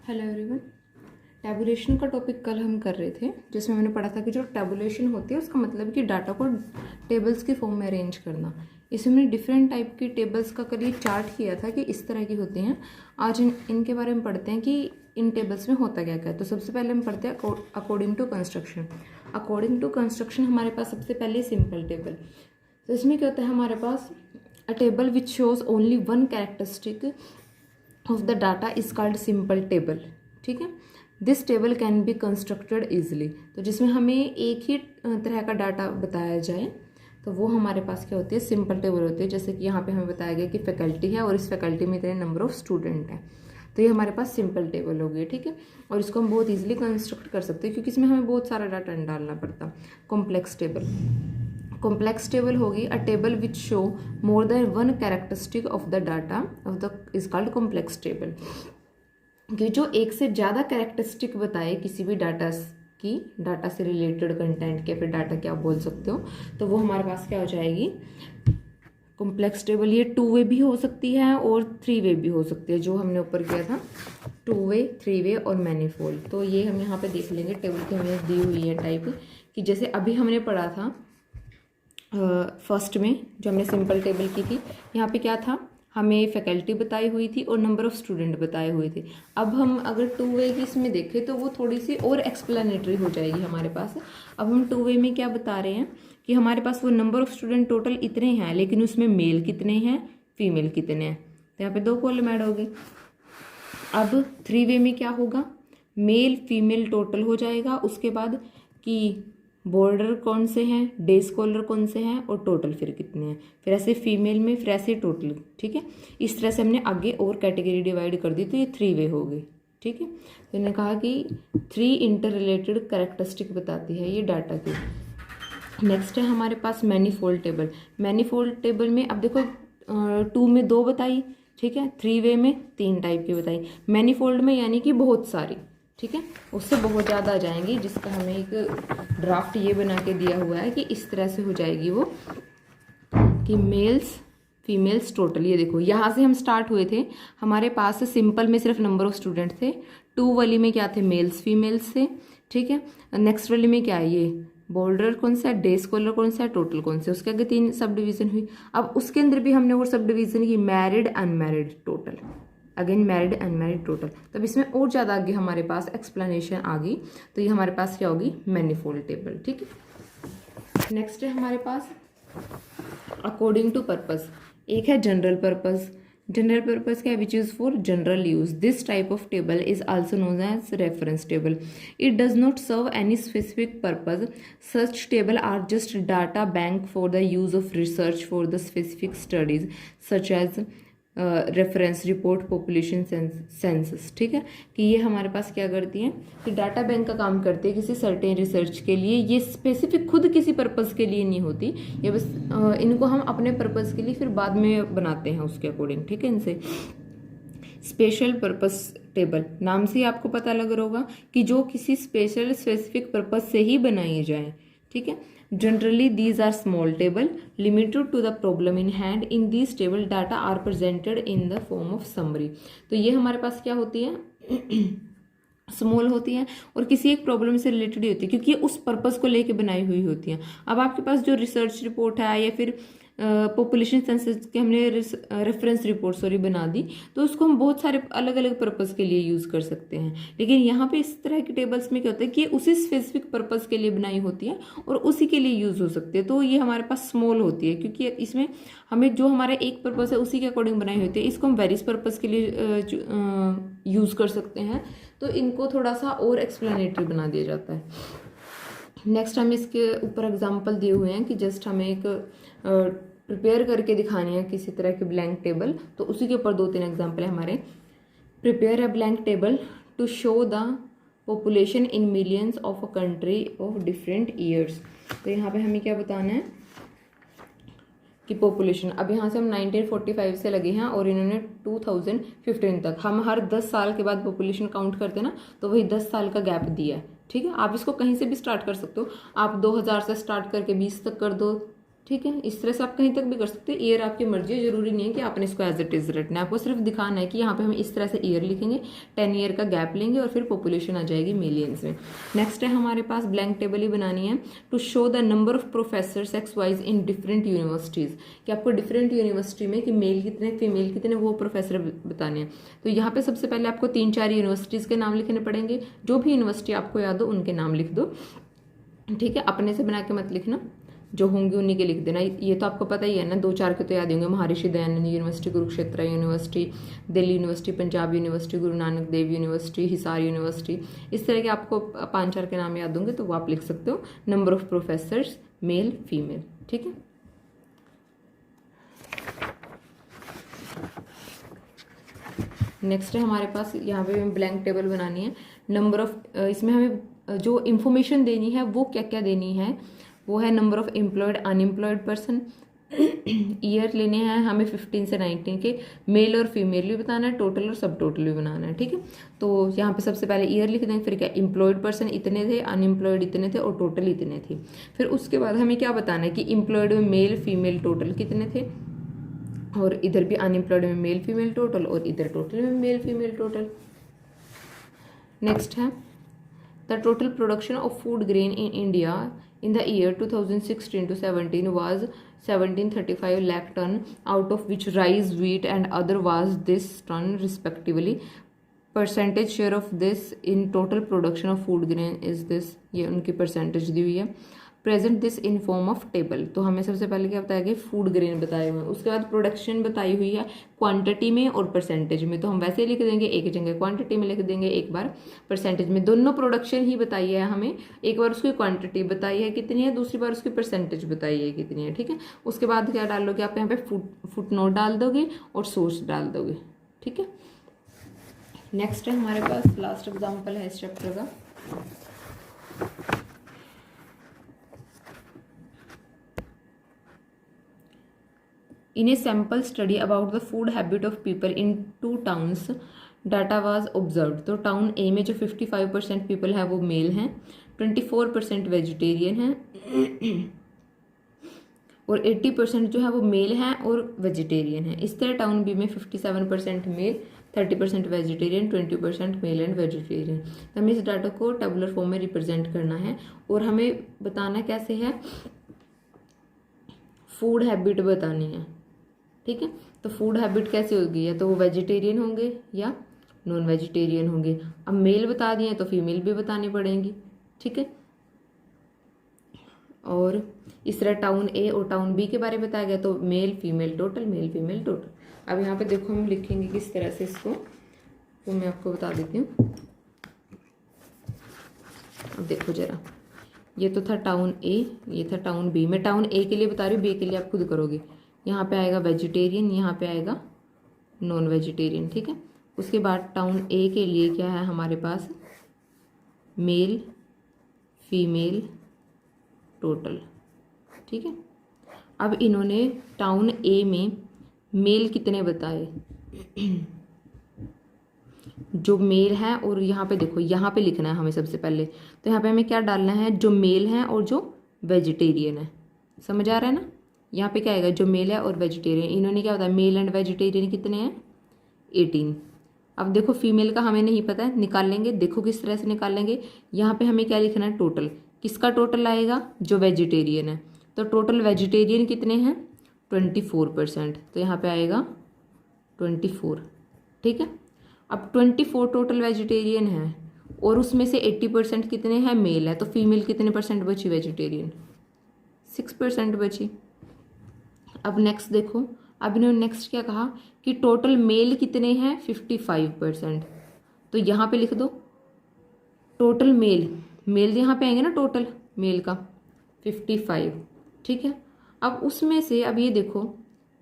Hello everyone. Tabulation का topic कल हम कर रहे थे, जिसमें मैंने पढ़ा था कि जो टैबुलेशन होती है उसका मतलब कि डाटा को टेबल्स की फॉर्म में अरेंज करना। इसमें हमने डिफरेंट टाइप की टेबल्स का कल चार्ट किया था कि इस तरह की होती हैं। आज इनके बारे में पढ़ते हैं कि इन टेबल्स में होता क्या क्या है। तो सबसे पहले हम पढ़ते हैं according to construction. According to construction हमारे पास सबसे पहले सिंपल टेबल। तो इसमें क्या होता है, हमारे पास a table which shows only one characteristic of the data is called simple table. ठीक है, this table can be constructed easily. तो जिसमें हमें एक ही तरह का डाटा बताया जाए तो वो हमारे पास क्या होती है, सिंपल टेबल होती है। जैसे कि यहाँ पे हमें बताया गया कि फैकल्टी है और इस फैकल्टी में इतने नंबर ऑफ स्टूडेंट हैं, तो ये हमारे पास सिंपल टेबल हो गई। ठीक है, और इसको हम बहुत ईजिली कंस्ट्रक्ट कर सकते हैं क्योंकि इसमें हमें बहुत सारा डाटा डालना पड़ता। Complex table. कॉम्प्लेक्स टेबल होगी अ table which show more than one characteristic of the data of the is called complex table. कि जो एक से ज़्यादा कैरेक्टरिस्टिक बताए किसी भी डाटा की, डाटा से रिलेटेड कंटेंट के, फिर डाटा क्या बोल सकते हो, तो वो हमारे पास क्या हो जाएगी, कॉम्प्लेक्स टेबल। ये 2 वे भी हो सकती है और 3 वे भी हो सकती है, जो हमने ऊपर किया था 2 वे, 3 वे और मैनीफोल्ड। तो ये हम यहाँ पे देख लेंगे, टेबल की हमें दी हुई है टाइप कि जैसे अभी हमने पढ़ा था फर्स्ट में जो हमने सिंपल टेबल की थी, यहाँ पे क्या था, हमें फैकल्टी बताई हुई थी और नंबर ऑफ स्टूडेंट बताए हुए थे। अब हम अगर 2 वे की इसमें देखें तो वो थोड़ी सी और एक्सप्लेनेटरी हो जाएगी हमारे पास। अब हम 2 वे में क्या बता रहे हैं कि हमारे पास वो नंबर ऑफ स्टूडेंट टोटल इतने हैं, लेकिन उसमें मेल कितने हैं, फीमेल कितने हैं, तो यहाँ पे 2 कॉलम ऐड होगी। अब 3 वे में क्या होगा, मेल फीमेल टोटल हो जाएगा, उसके बाद कि बॉर्डर कौन से हैं, डे स्कॉलर कौन से हैं और टोटल फिर कितने हैं, फिर ऐसे फीमेल में, फिर ऐसे टोटल। ठीक है, इस तरह से हमने आगे और कैटेगरी डिवाइड कर दी, तो ये 3 वे हो गई। ठीक है, तो इन्होंने कहा कि 3 इंटर रिलेटेड कैरेक्टरिस्टिक बताती है ये डाटा की। नेक्स्ट है हमारे पास मैनीफोल्ड टेबल। मैनीफोल्ड टेबल में अब देखो 2 में 2 बताई, ठीक है, 3 वे में 3 टाइप की बताई, मैनीफोल्ड में यानी कि बहुत सारी, ठीक है, उससे बहुत ज़्यादा आ जाएंगी, जिसका हमें एक ड्राफ्ट ये बना के दिया हुआ है कि इस तरह से हो जाएगी वो, कि मेल्स फीमेल्स टोटल। ये देखो यहाँ से हम स्टार्ट हुए थे, हमारे पास सिंपल में सिर्फ नंबर ऑफ स्टूडेंट थे, 2 वाली में क्या थे, मेल्स फीमेल्स थे। ठीक है, नेक्स्ट वाली में क्या है, ये बॉर्डर कौन सा है, डे स्कॉलर कौन सा है, टोटल कौन सा है, उसके आगे 3 सब डिवीजन हुई। अब उसके अंदर भी हमने और सब डिवीजन की, married unmarried total, again married unmarried total. तब इसमें और ज़्यादा आगे हमारे पास एक्सप्लेनेशन आ गई, तो ये हमारे पास क्या होगी, मैनीफोल्ड टेबल। ठीक है, नेक्स्ट है हमारे पास अकॉर्डिंग टू पर्पस। एक है जनरल पर्पस। जनरल पर्पस क्या है, which is for general use. This type of table is also known as reference table. It does not serve any specific purpose. Such table are just data bank for the use of research for the specific studies such as reference report, population census. ठीक है, कि ये हमारे पास क्या करती हैं, कि data bank का काम करती है किसी सर्टेन रिसर्च के लिए। ये स्पेसिफिक खुद किसी पर्पस के लिए नहीं होती, ये बस इनको हम अपने पर्पस के लिए फिर बाद में बनाते हैं उसके अकॉर्डिंग। ठीक है, इनसे स्पेशल पर्पस टेबल, नाम से ही आपको पता लग रहा होगा कि जो किसी स्पेशल स्पेसिफिक पर्पस से ही बनाई जाए। ठीक है, generally these are small table limited to the problem in hand. In these table data are presented in the form of summary. तो ये हमारे पास क्या होती है, स्मॉल होती है और किसी एक प्रॉब्लम से रिलेटेड ही होती है, क्योंकि ये उस पर्पस को लेके बनाई हुई होती हैं। अब आपके पास जो रिसर्च रिपोर्ट है या फिर पॉपुलेशन सेंसस के हमने रेफरेंस रिपोर्ट बना दी, तो उसको हम बहुत सारे अलग अलग पर्पस के लिए यूज़ कर सकते हैं। लेकिन यहाँ पे इस तरह की टेबल्स में क्या होता है कि उसी स्पेसिफिक पर्पस के लिए बनाई होती है और उसी के लिए यूज़ हो सकती है, तो ये हमारे पास स्मॉल होती है, क्योंकि इसमें हमें जो हमारा एक पर्पस है उसी के अकॉर्डिंग बनाई होती है। इसको हम वेरियस पर्पस के लिए यूज़ कर सकते हैं, तो इनको थोड़ा सा और एक्सप्लेनेटरी बना दिया जाता है। नेक्स्ट हमें इसके ऊपर एग्जाम्पल दिए हुए हैं कि जस्ट हमें एक प्रिपेयर करके दिखानी है किसी तरह की ब्लैंक टेबल, तो उसी के ऊपर 2-3 एग्जाम्पल है हमारे। Prepare a blank table to show the population in millions of a country of different years. तो यहाँ पे हमें क्या बताना है कि पॉपुलेशन, अब यहाँ से हम 1945 से लगे हैं और इन्होंने 2015 तक, हम हर 10 साल के बाद पॉपुलेशन काउंट करते हैं ना, तो वही 10 साल का गैप दिया है। ठीक है, आप इसको कहीं से भी स्टार्ट कर सकते हो, आप 2000 से स्टार्ट करके 20 तक कर दो, ठीक है। इस तरह से आप कहीं तक भी कर सकते हैं, ईयर आपकी मर्जी है, जरूरी नहीं है कि आपने इसको एज इट इज रटना है, आपको सिर्फ दिखाना है कि यहाँ पे हम इस तरह से ईयर लिखेंगे, 10 ईयर का गैप लेंगे और फिर पॉपुलेशन आ जाएगी मिलियंस में। नेक्स्ट है हमारे पास ब्लैंक टेबल ही बनानी है, to show the number of professors X wise in different universities, कि आपको डिफरेंट यूनिवर्सिटी में कि मेल कितने फीमेल कितने वो प्रोफेसर बताने हैं। तो यहाँ पे सबसे पहले आपको 3-4 यूनिवर्सिटीज़ के नाम लिखने पड़ेंगे, जो भी यूनिवर्सिटी आपको याद हो उनके नाम लिख दो, ठीक है। अपने से बना के मत लिखना, जो होंगे उन्हीं के लिख देना। ये तो आपको पता ही है ना, 2-4 के तो याद होंगे, Maharshi Dayanand university, Kurukshetra university, Delhi university, Punjab university, Guru Nanak Dev university, Hisar university, इस तरह के आपको 5-4 के नाम याद होंगे तो वो आप लिख सकते हो। Number of professors male female, ठीक है। नेक्स्ट है हमारे पास यहाँ पे ब्लैंक टेबल बनानी है, नंबर ऑफ, इसमें हमें जो इंफॉर्मेशन देनी है वो क्या क्या देनी है, वो है number of employed unemployed person, year लेने हैं हमें 15 से 19 के, मेल और फीमेल भी बताना है, टोटल और सब टोटल भी बनाना है, ठीक है। तो यहाँ पे सबसे पहले ईयर लिख देंगे, फिर क्या एम्प्लॉयड पर्सन इतने थे, अनएम्प्लॉयड इतने थे और टोटल इतने थे। फिर उसके बाद हमें क्या बताना है कि एम्प्लॉयड में मेल फीमेल टोटल कितने थे, और इधर भी अनएम्प्लॉयड में मेल फीमेल टोटल, और इधर टोटल में मेल फीमेल टोटल। नेक्स्ट है the total production of food grain in India in the year 2016 to 17 was 1735 lakh ton, out of which rice, wheat and other was this ton respectively. Percentage share of this in total production of food grain is this, ये उनकी percentage दी हुई है। Present this in form of table, तो हमें सबसे पहले क्या बताया कि फूड ग्रेन बताए हुए हैं, उसके बाद प्रोडक्शन बताई हुई है क्वांटिटी में और परसेंटेज में, तो हम वैसे ही लिख देंगे, एक जगह क्वांटिटी में लिख देंगे, एक बार परसेंटेज में। दोनों प्रोडक्शन ही बताई है हमें, एक बार उसकी क्वांटिटी बताई है कितनी है, दूसरी बार उसकी परसेंटेज बताई है कितनी है, ठीक है। उसके बाद क्या डाल लोगे आप यहाँ पे फुट नोट डाल दोगे और सोर्स डाल दोगे, ठीक है। नेक्स्ट है हमारे पास लास्ट एग्जाम्पल है इस चैप्टर का, In a sample study about the food habit of people in 2 towns, data was observe. तो टाउन ए में जो 55% पीपल है वो मेल हैं, 24% वेजिटेरियन हैं और 80% जो है वो मेल हैं और वेजिटेरियन हैं। इस तरह टाउन बी में 57% male, 30% vegetarian, 20% male and vegetarian. तो हमें इस डाटा को टेबुलर फॉर्म में रिप्रेजेंट करना है और हमें बताना कैसे है, फूड हैबिट बतानी है, ठीक है। तो फूड हैबिट कैसे होगी, या तो वो वेजिटेरियन होंगे या नॉन वेजिटेरियन होंगे। अब मेल बता दिए तो फीमेल भी बतानी पड़ेंगी, ठीक है। और इस तरह टाउन ए और टाउन बी के बारे में बताया गया, तो male female total, male female total. अब यहाँ पे देखो हम लिखेंगे किस तरह से इसको, वो मैं आपको बता देती हूँ। अब देखो जरा, ये तो था टाउन ए, ये था टाउन बी। मैं टाउन ए के लिए बता रही हूँ, बी के लिए आप खुद करोगे। यहाँ पे आएगा वेजिटेरियन, यहाँ पे आएगा नॉन वेजिटेरियन, ठीक है। उसके बाद टाउन ए के लिए क्या है हमारे पास, मेल फीमेल टोटल, ठीक है। अब इन्होंने टाउन ए में मेल कितने बताए, जो मेल है, और यहाँ पे देखो यहाँ पे लिखना है हमें सबसे पहले, तो यहाँ पे हमें क्या डालना है, जो मेल है और जो वेजिटेरियन है। समझ आ रहा है ना, यहाँ पे क्या आएगा, जो मेल है और वेजिटेरियन। इन्होंने क्या बताया, मेल एंड वेजिटेरियन कितने हैं, 18। अब देखो फीमेल का हमें नहीं पता है, निकाल लेंगे, देखो किस तरह से निकालेंगे। यहाँ पे हमें क्या लिखना है, टोटल। किसका टोटल आएगा, जो वेजिटेरियन है। तो टोटल वेजिटेरियन कितने हैं, 24%, तो यहाँ पे आएगा 24, ठीक है। अब 24 टोटल वेजिटेरियन है और उसमें से 80% कितने हैं, मेल है, तो फीमेल कितने परसेंट बची, वेजिटेरियन 6% बची। अब नेक्स्ट देखो, अब इन्होंने नेक्स्ट क्या कहा कि टोटल मेल कितने हैं, 55%, तो यहाँ पे लिख दो टोटल मेल, मेल यहाँ पे आएंगे ना, टोटल मेल का 55, ठीक है। अब उसमें से अब ये देखो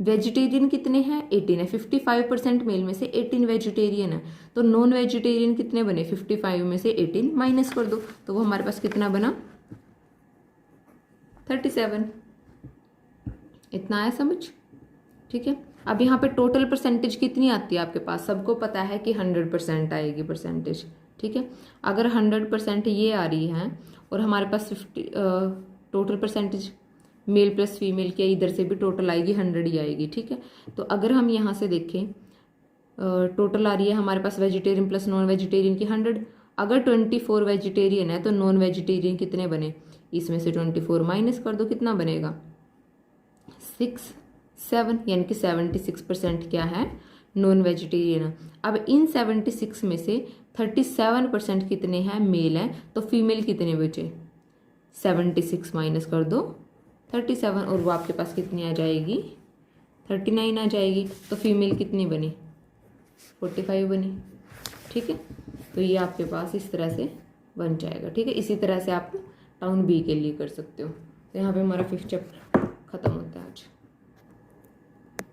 वेजिटेरियन कितने हैं, 18 है। 55% मेल में से 18 वेजिटेरियन है, तो नॉन वेजिटेरियन कितने बने, 55 में से 18 माइनस कर दो, तो वो हमारे पास कितना बना, 37। इतना आया समझ, ठीक है। अब यहाँ पे टोटल परसेंटेज कितनी आती है आपके पास, सबको पता है कि 100% आएगी परसेंटेज, ठीक है। अगर 100% ये आ रही है और हमारे पास 50 total percentage male plus female के इधर से भी टोटल आएगी 100 ही आएगी, ठीक है। तो अगर हम यहाँ से देखें टोटल आ रही है हमारे पास वेजिटेरियन प्लस नॉन वेजिटेरियन की 100। अगर 24 वेजिटेरियन है तो नॉन वेजिटेरियन कितने बने, इसमें से 24 माइनस कर दो, कितना बनेगा 7, यानी कि 76% क्या है, नॉन वेजिटेरियन। अब इन 76 में से 37% कितने हैं, मेल हैं, तो फीमेल कितने बचे, 76 माइनस कर दो 37 और वो आपके पास कितनी आ जाएगी 39 आ जाएगी। तो फीमेल कितनी बनी 45 बनी, ठीक है। तो ये आपके पास इस तरह से बन जाएगा, ठीक है। इसी तरह से आप टाउन बी के लिए कर सकते हो। तो यहाँ पे हमारा 5th चैप्टर खत्म हो